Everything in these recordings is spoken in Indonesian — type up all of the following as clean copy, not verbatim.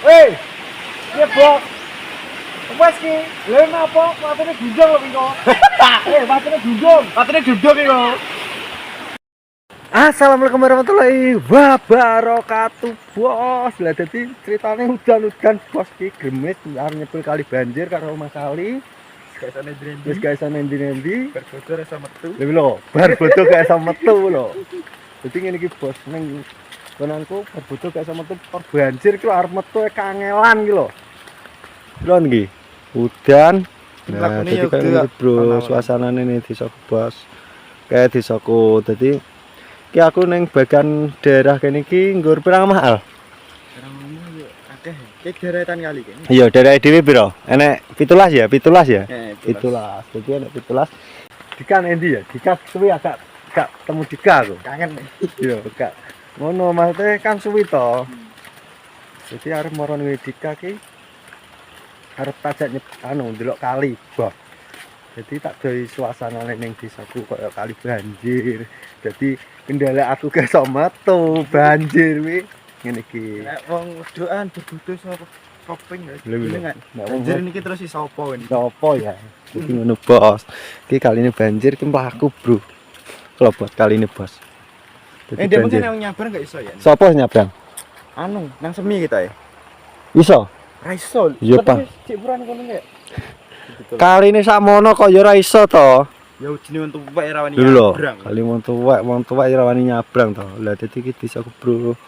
Hei, iya bok. Wes ki, lha napa matene gundung lho piko. Matene gundung. Matene gundung iki kok. Assalamualaikum warahmatullahi wabarakatuh, bos. Lah dadi ceritane udan-udan bos ki gremet arep nyepil kali banjir karo Mas Ali. Wis gak iso nendi-nendi. Bar bodo rasa metu. Lho, bar bodo gak iso metu lho. Dadi ngene iki bos, ning konanku bar bodo gak iso metu banjir ki arep metu kangelan ki lho. Lho niki. Udan. Nah, dadi kaya bro, suasanane ning desa bos. Kayak desaku dadi ki aku ning bagian daerah kene iki nggur pirang mahal. Pirang omah yo akeh. Ki deretan kali kene. Iya, daerah dhewe piro? Enek 17 ya? 17 ya? 17. Jadi enek 17. Dika endi ya? Dika suwi agak gak temu Dika aku. Kangen. Iya, gak. Ngono maksudnya kan suwi to. Jadi arep moro ning Dika ki arep tajak ndelok kali, Bos. Jadi tak doi suasana ning desaku koyo kali banjir. Jadi kendala aku gak iso metu banjir wi ngene iki. Nek wong wedokan berbutuh sapa koping ya. Nek wong Banjir niki terus si sapa ini? Sopo ya? Iki ngono, Bos. Iki kali ini banjir ki mlaku, Bro. Kalau buat kali ini, Bos. Jadi Dia mungkin yang nyabar enggak iso ya? Sopo nyabrang? Anu, nang semi kita ya. Iso. Ra iso. Iya, Pak. Cek buran kono enggak? Kali ini sakmono kok ya ora iso to. Ya ujine untuk wae ra wani Lho, nyabrang. kali wong tuwek ya ora wani nyabrang to. Lah dadi iki disaku, Bro.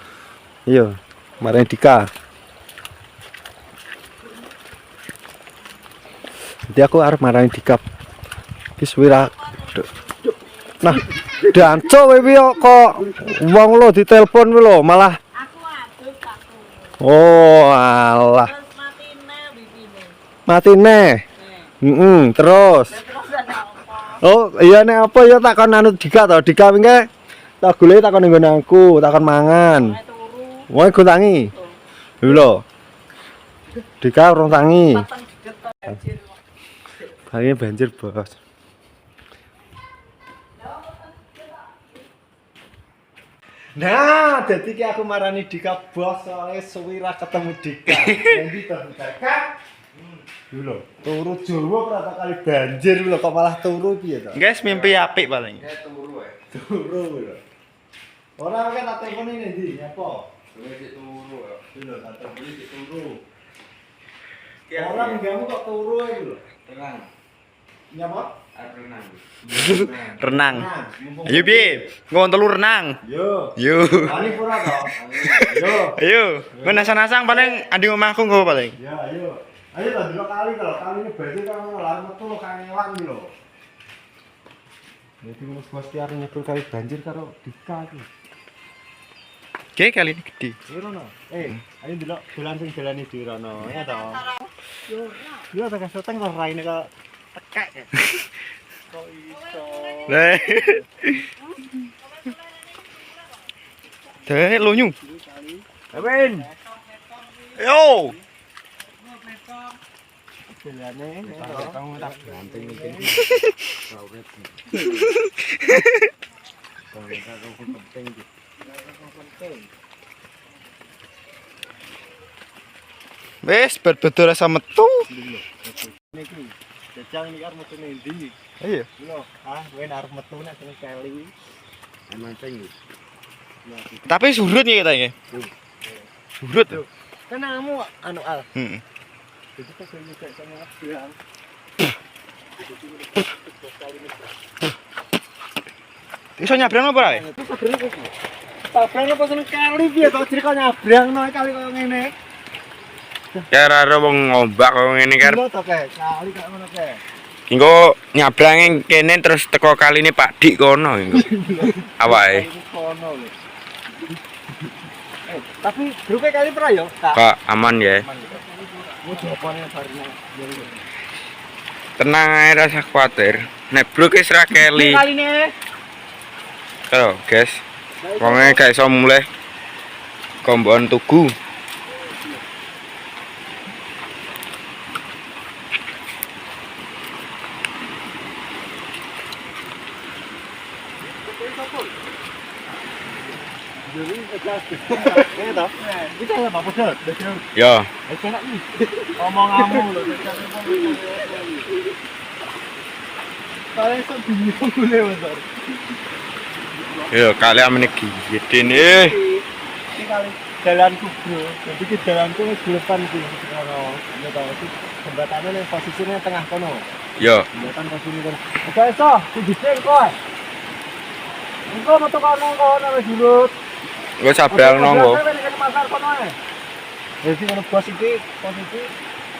Iya, mari Dika. Jadi aku arep marani Dika. Wis wira. Nah, danco kowe kok wong lo ditelepon kuwi lho, malah Aku adus aku. oh, alah. Terus matine bibine. Matine. Terus. Terus ada apa? Oh, iya nek apa ya takon anu Dika to. Dika wingi tak golek takon nggon aku, takon mangan. Kayak turu. Wong go tangi. Lho. Dika urung tangi. Patang diget kok banjir. Kali banjir, Bos. Nah, jadi ki aku marani Dika bos soalnya suwi ra ketemu Dika. Endi to Dika? Lho, turu Jawa ora kali banjir lho kok malah turu piye to? Guys, mimpi apik paling. Turu lho. Ora kan tak telepon ini ndi? Apa? Turu ya. Lho, tak telepon iki turu. Orang gamu kok turu iki lho. Tenang. Nyapa? Renang. Renang. Ayo piye? Ngon telu renang. Yo. Yo. Ani pura to? Yo. Ayo, nggon nasang-nasang paling andi omahku nggo paling. Ya, ayo. Ayo lah dulu kali kalau kali ini banjir kan lah metu lo kangelan iki lho. Jadi Mas Bos ki arep nyebul kali banjir karo Dika iki. Oke, kali ini gede. Yo rono. Ayo delok dolan sing dolane di rono, ya to. Yo tak seteng kok raine kok tekek. Kok iso. Lah. Dek lonyu. Awen. Yo. Dolane kamu tak ganting iki. Kamu penting iki. Wes berbedo rasa metu. Niki. Jajal iki arep metu ning ndi? Iya. Lho, wen arep metu nek teng kali. Emang pengen. Tapi surut nih katanya. Surut. Kan kamu anu al. Heeh. Jadi pas saya nyekek sama Abraham. Iso nyabrang apa ae? Tabrang apa seneng kali piye to jadi kok nyabrangno kali koyo ngene. Ya ora wong ngombak kok ngene kan. Lho to kae, kali kok ngono kae. Engko nyabrange kene terus teko kaline Pak Dik kono engko. Awake. Kono lho. Tapi grupe kali pra yo, Kak. Kak aman ya. Mau jawabane bareng. Tenang ae rasa kuwatir. Nek blok wis ra keli. Kaline. Halo, guys. Wonge gak iso mulih. Kombokan tugu. Jadi kelas. Ya toh. Kita lah Pak Pedot. Yo. Enak nih. Omonganmu lho. Kalian sok bingung boleh bentar. Yo, kalian meniki nih. Ini kali jalanku bro. Jadi ke jalanku wis di depan iki. Ya toh. Jembatannya ning posisinya tengah kono. Yo. Jembatan posisi kono. Oke, iso, digideng kowe. Engko metu kono wis durut. Gue sabrang nonggo. Jadi kalau posisi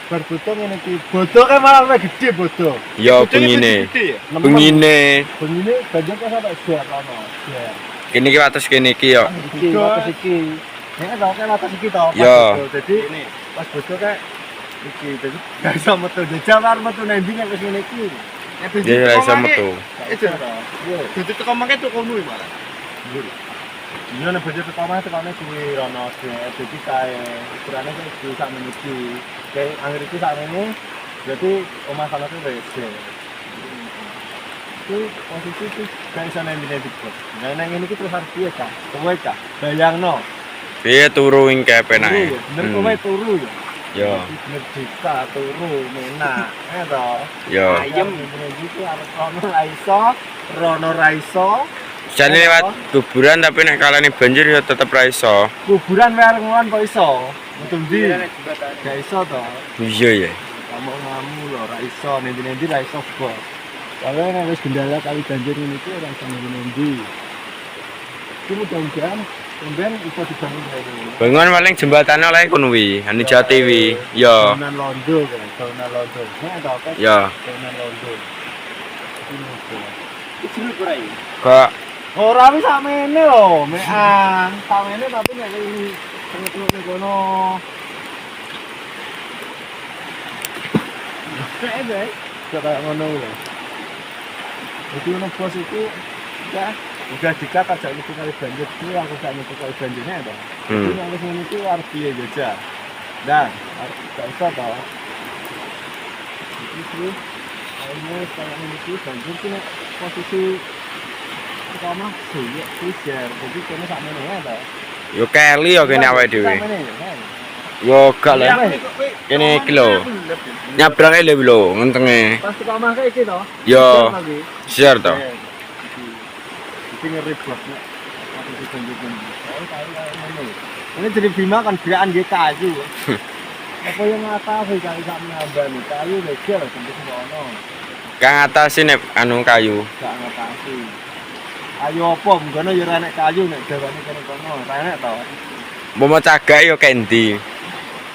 berbutuh ngene iki. Bodoh kan malah luwih gede bodoh. Yo bengine. Bengine. Bengine banjir kok sampai siap ono. Siap. Kene iki wates kene iki yo. Iki atas iki. Nek ora kan atas iki to. Yo. Jadi ini pas bodoh kayak iki jadi gak iso metu jajal karo metu nending nek wis ngene iki. Dia iso metu. Jadi teko mangke teko kono malah. Iya nek budget pertama tekane kuwi rono jadi kae ukurane kuwi sak menuju. Kayak angger iki sak ngene berarti omah sana tuh wis. Itu posisi itu kayak sana yang di bos. Nah nang ngene iki terus harus piye ta? Kowe ta? Bayangno. Piye turu ing kepenake. Bener kowe turu ya. Yo. Bener bisa turu menak. To. Yo. Ayem ngene iki arep rono ra iso, rono ra iso. Jane lewat kuburan tapi nek kalane banjir ya tetep ra iso. Kuburan wae ngono kok iso. Untung ndi? Gak iso to. Iya ya. Kamu ngamu lho ra iso nendi-nendi ra iso bos. Kalau nek wis gendala kali banjir ngene iki ora iso nendi. Iki mudah-mudahan sampean iso dibangun kae. Bangun paling jembatane oleh kono wi, anu Jati wi. Yo. Bangunan londo kan, bangunan londo. Nek to kan. Yo. Bangunan londo. Iki lho ora iki. Kok Ora wis sakmene lho, mekan. Sakmene tapi nek iki tengah-tengah kono. Kayak deh, kayak ngono lho. Jadi ono bos itu udah dikat aja itu kali banjir iki aku gak ngerti kali banjirnya to. Jadi nek wis ngene iki arep piye jajal. Dan gak iso to. Iki ini kayak ngene iki banjir ki nek posisi pertama sulit pijar. Jadi kene sakmene ya to. yo keli yo kene awake dhewe. Yo gak lho. Kene iki lho. Nyabrange lho ngentenge. Pas pertama kayak iki to. Yo. Siar to. Iki ngeri bos nek aku ditunjukin. Ini jadi Bima kan gerakan dia kayu. Apa yang atas sih kali sak menambani kayu legal sampai sono. Kang atase nek anu kayu. Gak ngatasi. Ayo apa mengkono ya ora nek kayu nek dawane kene kono, ora enak to. Mbok cagak yo kendi.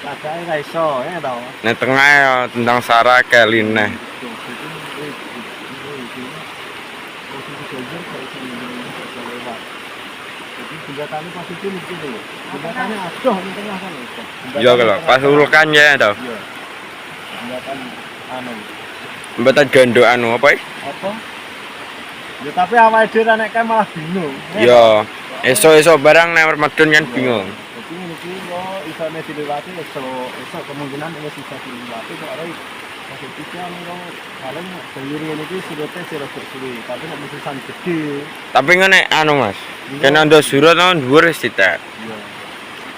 Cagake ra iso, ya to. Nek tengah yo tentang Sarah keline. Jembatannya posisi mungkin dulu. Jembatannya adoh di tengah kan. Yo kalau pas ulkan ya to. Iya. Jembatan anu. Jembatan gandok anu apa ya? Apa? Ya tapi awake dhewe nek kae malah bingung. Yo. Esok-esok barang nek medun kan bingung. Jadi ini ki yo iso nek dilewati esok kemungkinan wis bisa dilewati kok ora posisi kan yo paling sayur ngene iki surute sira suwi, tapi nek musuhan gede. Tapi ngene anu Mas. Kena ndo surut nang dhuwur wis ditek. Iya.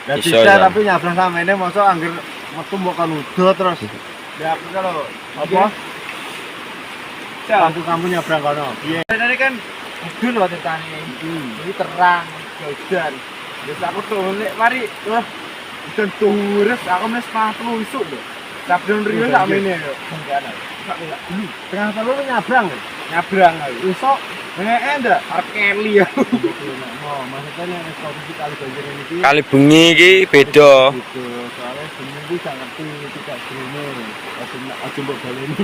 Lah Iso, bisa ya. tapi nyabrang samene mosok anggere metu mbok kan udo terus. Ya aku kalau apa? Bantu kamu nyabrang kono. Piye? Tadi kan udun lho ceritane. Ini terang, hujan. Wis aku tolek mari wah udan turus aku mes sepatu isuk lho. Nyabrang riyo sak mene yo. Tengah telu nyabrang. Nyabrang ae. Isuk ndak arep keli ya. Oh, maksudnya nek posisi kali banjir ini Kali bengi iki beda. gitu. Soalnya bengi iki gak ngerti tidak grene. Aja mbok baleni.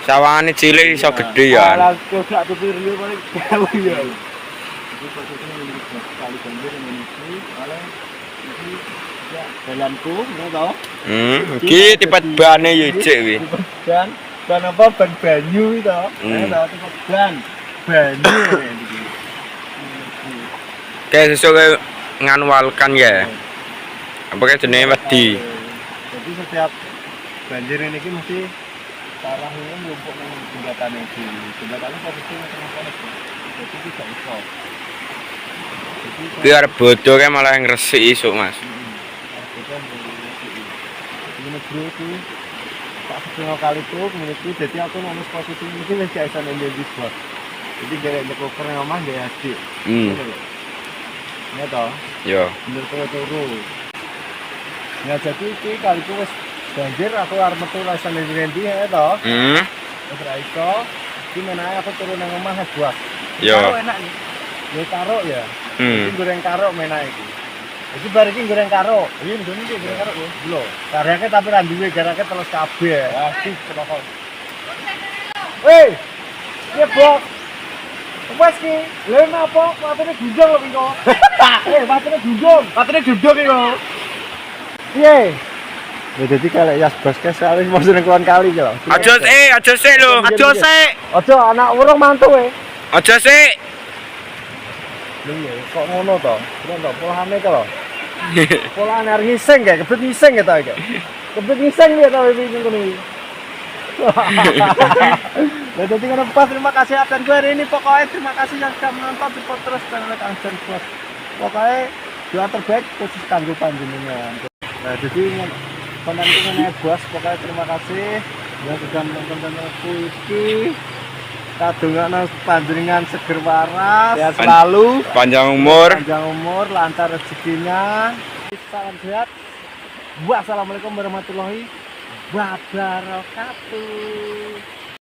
Sawangane cilik iso gedhe ya. Alah kok gak tutur riyo paling gawe ya. Jadi posisinya ini kali banjir ini paling iki ya jalanku ngono to. Iki tipat bane yo cek wi. Dan apa ban banyu itu, ada tipe ban banyu ini. Kayak sesuk nganualkan ya. Apa kayak jenenge wedi. Jadi setiap banjir ini mesti parah ini ngumpul nang jembatan iki. Jembatan posisi nang kono. Jadi tidak iso. Biar bodoh kan malah ngresik isuk, Mas. Ini bro itu tak setengah kali tuh menurutku jadi aku nulis posisi ini wis gak iso nembeli bos. Jadi gak ada cover yang omah gak adik. Ya toh. Yo. Bener turu. Ya jadi iki kali ku wis banjir aku arep metu ra iso nembeli ya toh. Wis ra iso. Iki menawa aku turu nang omah buat. Yo. Karo enak nih. Ya karo ya. Iki goreng karo menawa iki. Iki bar iki goreng karo. Iki ndone iki goreng karo ya. Lho, kareke tapi ra duwe garake terus kabeh. Asik pokok. Weh. Ya bok. Wes ki, lha napa watene gunjung lho iki kok. Watene gunjung iki kok. Piye? Ya dadi kalek Yas Baskes wis mau seneng kulon kali ki lho. Aja sik lho. Aja anak urung mantu e. Aja sik. Lho iya kok ngono to? Kira ndak polane to lho. Polane arep ngising kae, kebet ngising ya to iki. Kebet ngising ya to iki ngono iki. Ya jadi kan pas terima kasih akan gue hari ini pokoknya terima kasih yang sudah menonton support terus channel Kangsen Bos. Pokoknya doa terbaik khusus kanggo panjenengan. Nah jadi konten ini bos pokoknya terima kasih yang sudah menonton channelku iki. Kadungane panjenengan seger waras, sehat selalu, Panjang umur, lancar rezekinya. Salam sehat. Wassalamualaikum warahmatullahi wabarakatuh.